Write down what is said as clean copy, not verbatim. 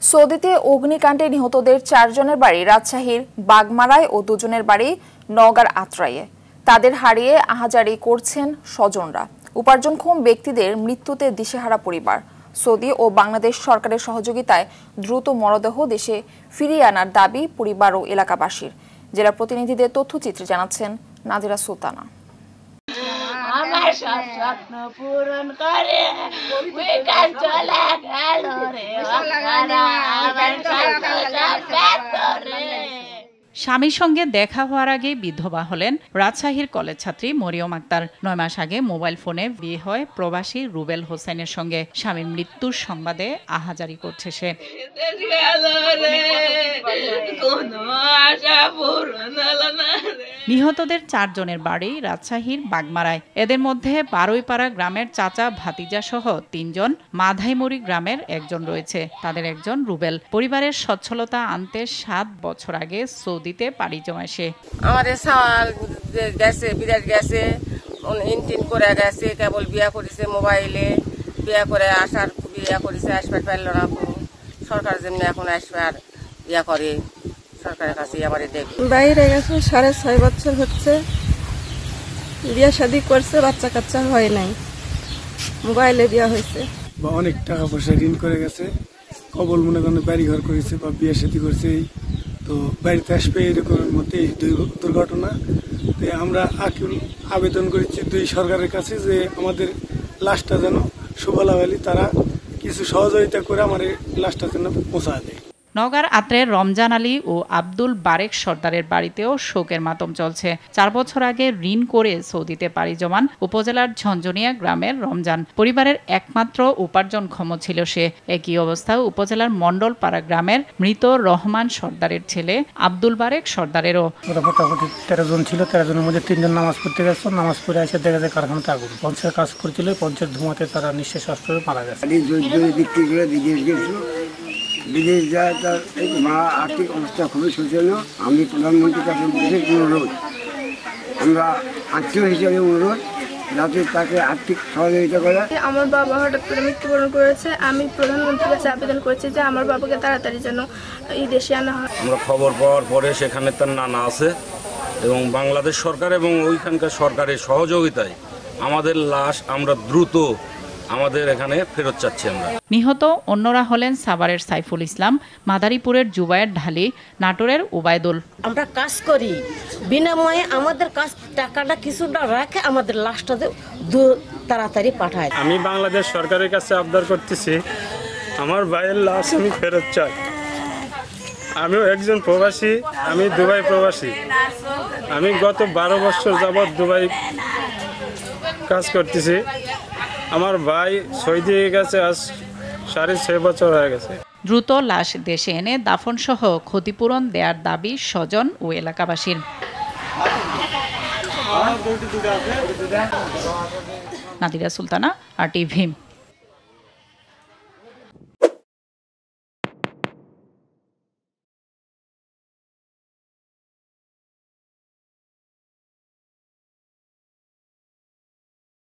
সৌদিতে অগ্নিকাণ্ডে নিহতদের 4 জনের বাড়ি রাজশাহীর বাগমারায় ও 2 জনের বাড়ি নওগাঁর আত্রাইয়ে। তাদের হারিয়ে আহাজারি করছেন স্বজনরা। উপার্জনক্ষম ব্যক্তিদের মৃত্যুতে দিশেহারা পরিবার। সৌদি ও বাংলাদেশ সরকারের সহযোগিতায় দ্রুত মরদেহ দেশে ফিরিয়ে আনার দাবি পরিবার ও এলাকাবাসীর। জেলা প্রতিনিধিদের তথ্যচিত্রে জানাচ্ছেন নাজিরা সুলতানা। আমার সব স্বপ্ন পূরণ করে চলে গেল রে। স্বামীর সঙ্গে দেখা হওয়ার আগে বিধবা হলেন রাজশাহীর কলেজ ছাত্রী মরিয়ম আক্তার। 9 মাস আগে মোবাইল ফোনে বিয়ে হয় প্রবাসী রুবেল হোসেনের সঙ্গে। স্বামীর মৃত্যুর সংবাদে আহাজারি করছে সে। নিহতদের 4 জনের বাড়ি রাজশাহীর বাগমারায়। এদের মধ্যে বারুইপাড়া গ্রামের চাচা ভাতিজা সহ 3 জন, মাধাইমুড়ি গ্রামের 1 জন রয়েছে। তাদের একজন রুবেল। পরিবারের সচ্ছলতা আনতে 7 বছর আগে সৌদিতে পাড়ি জমায় সে। আমাদের সাল গেছে, বিদেশ গেছে, ইনটিন করে গেছে, কেবল বিয়া করেছে মোবাইলে, বিয়া করে আসার বিয়া করেছে, আসবার পারল না। সরকারের জন্য এখন আসবার বিয়া করে, সরকারের কাছে আমার দেখি। বাইরে গেছে 6.5 বছর হচ্ছে, বিয়া শাদী করছে, বাচ্চা কাচ্চা হয় নাই, মোবাইলে বিয়া হয়েছে। অনেক টাকা পয়সা ঋণ করে গেছে, কবল মনে করেন বাড়ি ঘর করেছে বা বিয়ে শাদী করছে, তো বাড়িতে আসবে এরকম মতে দুর্ঘটনা। আমরা আবেদন করেছি 2 সরকারের কাছে যে আমাদের লাশটা যেন সুবলাওয়ালি তারা কিছু সহযোগিতা করে আমার লাশটা যেন পৌঁছা দেয়। নওগাঁর আত্রের রমজান আলী ও আব্দুল বারেক সর্দারের বাড়িতেও শোকের মাতম চলছে। 4 বছর আগে ঋণ করে সৌদিতে পাড়ি জমান উপজেলার ঝঞ্ঝনিয়া গ্রামের রমজান। পরিবারের একমাত্র উপার্জনক্ষম ছিল সে। একই অবস্থা উপজেলার মণ্ডলপাড়া গ্রামের মৃত রহমান সর্দারের ছেলে আব্দুল বারেক সর্দারেরও। মোটামুটি 13 জন ছিল, 13 জনের মধ্যে 3 জন নামাজ পড়তে গেছে। নামাজ পড়ে এসে দেখা যায় কারখানাতে আগুন। পঞ্চায়েত কাজ করছিল, পঞ্চায়েত ধোঁয়াতে তারা নিঃশ্বাস হয়ে মারা গেছে। বিদেশ যায়, তার মা আর্থিক অবস্থা খুবই শোচনীয়। আমি প্রধানমন্ত্রীর কাছে বিশেষ অনুরোধ, আমরা আত্মীয় হিসেবে অনুরোধ যাতে তাকে আর্থিক সহযোগিতা করে। আমার বাবা হঠাৎ করে মৃত্যুবরণ করেছে। আমি প্রধানমন্ত্রীর কাছে আবেদন করেছি যে আমার বাবাকে তাড়াতাড়ি যেন এই দেশে আনা হয়। আমরা খবর পাওয়ার পরে সেখানে তার নানা আছে এবং বাংলাদেশ সরকার এবং ওইখানকার সরকারের সহযোগিতায় আমাদের লাশ আমরা দ্রুত আমাদের এখানে ফেরত চাচ্ছি আমরা। নিহত অন্যরা হলেন সাভারের সাইফুল ইসলাম, মাদারীপুরের জুবায়ের ঢালি, নাটোরের উবায়দুল। আমরা কাজ করি বিনাময়ে, আমাদের কাজ টাকাটা কিছুটা রাখে, আমাদের লাশটা তাড়াতাড়ি পাঠায়। আমি বাংলাদেশ সরকারের কাছে আবদার করতেছি, আমার ভাইয়ের লাশ আমি ফেরত চাই। আমিও একজন প্রবাসী, আমি দুবাই প্রবাসী। আমি গত 12 বছর যাবৎ দুবাই কাজ করতেছি। আমার ভাই সৌদি গেছে আজ 6.5 বছর হয়ে গেছে। দ্রুত লাশ দেশে এনে দাফন সহ ক্ষতিপূরণ দেওয়ার দাবি স্বজন ও এলাকাবাসীর। নাদিরা সুলতানা, RTV।